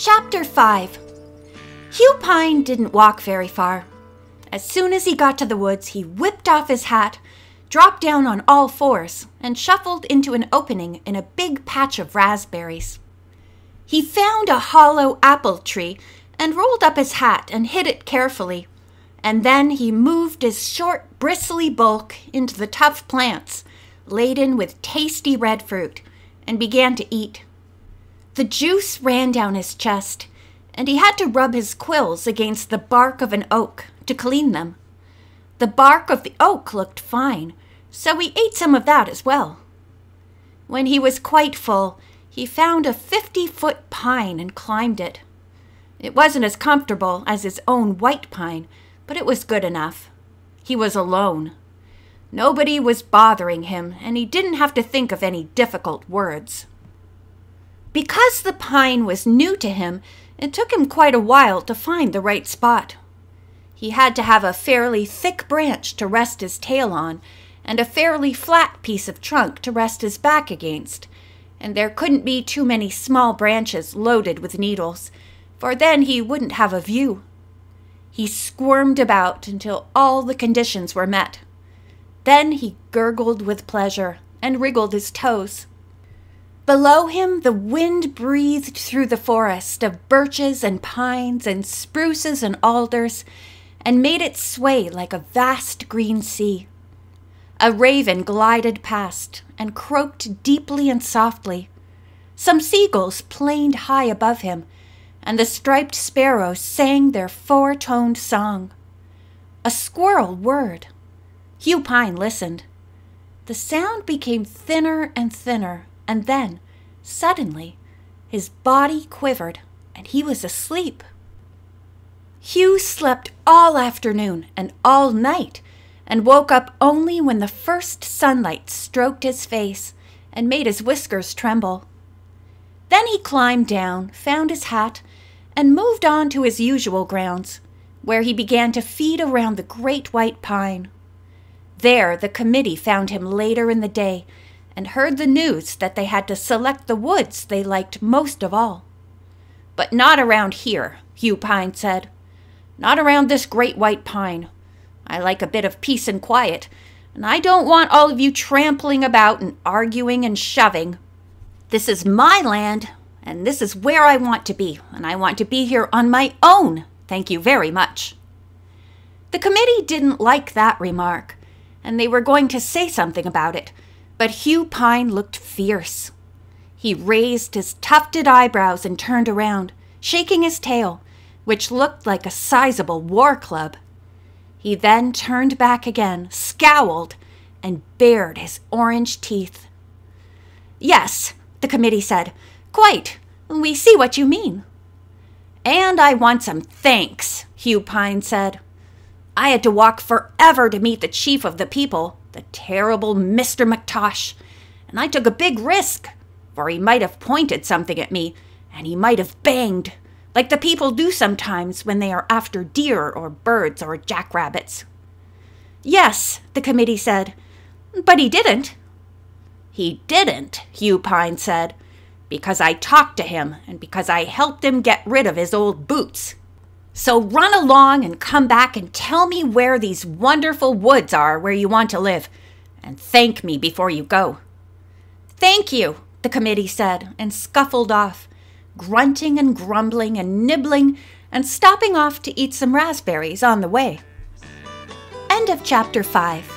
Chapter 5. Hugh Pine didn't walk very far. As soon as he got to the woods, he whipped off his hat, dropped down on all fours, and shuffled into an opening in a big patch of raspberries. He found a hollow apple tree and rolled up his hat and hid it carefully, and then he moved his short, bristly bulk into the tough plants, laden with tasty red fruit, and began to eat. The juice ran down his chest, and he had to rub his quills against the bark of an oak to clean them. The bark of the oak looked fine, so he ate some of that as well. When he was quite full, he found a 50-foot pine and climbed it. It wasn't as comfortable as his own white pine, but it was good enough. He was alone. Nobody was bothering him, and he didn't have to think of any difficult words. Because the pine was new to him, it took him quite a while to find the right spot. He had to have a fairly thick branch to rest his tail on, and a fairly flat piece of trunk to rest his back against, and there couldn't be too many small branches loaded with needles, for then he wouldn't have a view. He squirmed about until all the conditions were met. Then he gurgled with pleasure and wriggled his toes. Below him, the wind breathed through the forest of birches and pines and spruces and alders and made it sway like a vast green sea. A raven glided past and croaked deeply and softly. Some seagulls planed high above him, and the striped sparrows sang their four-toned song. A squirrel whirred. Hugh Pine listened. The sound became thinner and thinner, and then, suddenly, his body quivered, and he was asleep. Hugh slept all afternoon and all night, and woke up only when the first sunlight stroked his face and made his whiskers tremble. Then he climbed down, found his hat, and moved on to his usual grounds, where he began to feed around the great white pine. There the committee found him later in the day, and heard the news that they had to select the woods they liked most of all. "But not around here," Hugh Pine said. "Not around this great white pine. I like a bit of peace and quiet, and I don't want all of you trampling about and arguing and shoving. This is my land, and this is where I want to be, and I want to be here on my own. Thank you very much." The committee didn't like that remark, and they were going to say something about it, but Hugh Pine looked fierce. He raised his tufted eyebrows and turned around, shaking his tail, which looked like a sizable war club. He then turned back again, scowled, and bared his orange teeth. "Yes," the committee said, "quite. We see what you mean." "And I want some thanks," Hugh Pine said. "I had to walk forever to meet the chief of the people, the terrible Mr. McTosh, and I took a big risk, for he might have pointed something at me, and he might have banged, like the people do sometimes when they are after deer or birds or jackrabbits." "Yes," the committee said, "but he didn't." "He didn't," Hugh Pine said, "because I talked to him and because I helped him get rid of his old boots. So run along and come back and tell me where these wonderful woods are where you want to live, and thank me before you go." "Thank you," the committee said, and scuffled off, grunting and grumbling and nibbling and stopping off to eat some raspberries on the way. End of Chapter 5.